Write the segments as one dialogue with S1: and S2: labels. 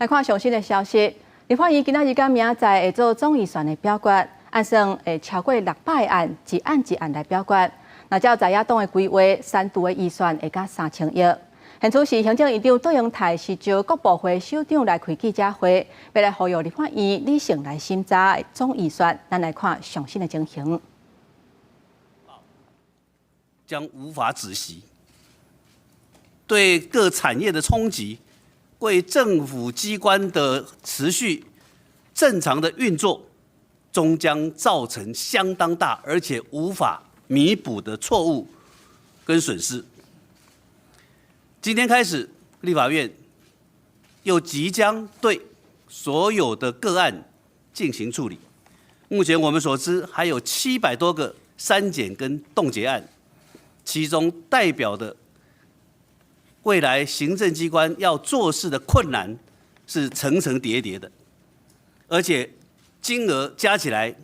S1: 来看最新的消息，立法院今仔日甲明仔载会做总预算的表决，按算会超过600案，一案一案来表决。那照在野党的规划，三度的预算会甲3000亿。现处是行政院长杜永泰是招各部会首长来开记者会，要来呼吁立法院理性来审查总预算。咱来看详细的情形。
S2: 将无法止息，对各产业的冲击，为政府机关的持续正常的运作，终将造成相当大而且无法弥补的错误跟损失。今天开始，立法院又即将对所有的个案进行处理。目前我们所知，还有700多个删减跟冻结案，其中代表的未来行政机关要做事的困难是层层叠叠的，而且金额加起来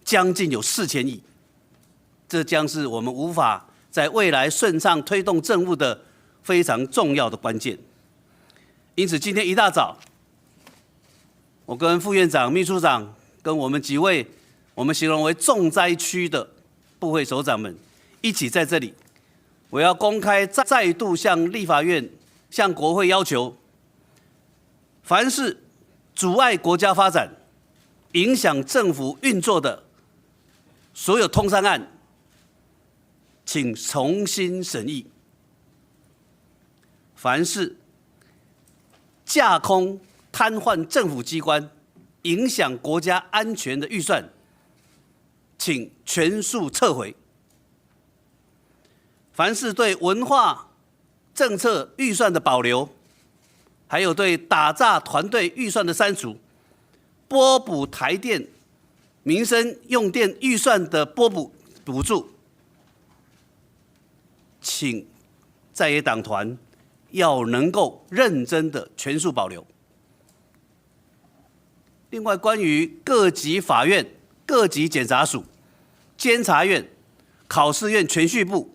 S2: 将近有4000亿，这将是我们无法在未来顺畅推动政务的非常重要的关键。因此，今天一大早，我跟副院长、秘书长跟我们几位我们形容为重灾区的部会首长们一起在这里，我要公开再度向立法院、向国会要求，凡是阻碍国家发展、影响政府运作的所有通商案，请重新审议。凡是架空瘫痪政府机关、影响国家安全的预算，请全数撤回。凡是对文化政策预算的保留，还有对打诈团队预算的删除，拨补台电民生用电预算的补助，请在野党团要能够认真的全数保留。另外，关于各级法院、各级检察署、监察院、考试院铨叙部，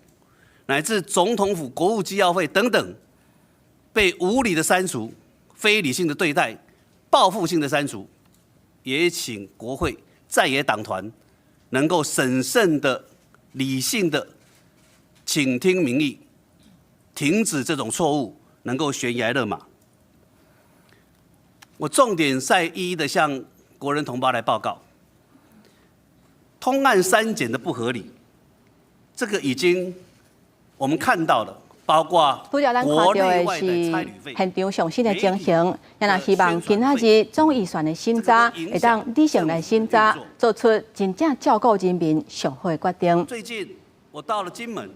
S2: 乃至总统府国务机要费等等，被无理的删除、非理性的对待、报复性的删除，也请国会在野党团能够审慎的、理性的倾听民意，停止这种错误，能够悬崖勒马。我重点再一一的向国人同胞来报告，通案删减的不合理，这个已经我们看到了，包括国内外的差旅费。
S1: 现场上新的情形，也若希望今仔日总预算的审查会当理性来审查，做出真正照顾人民上好的决定。
S2: 最近我到了金门。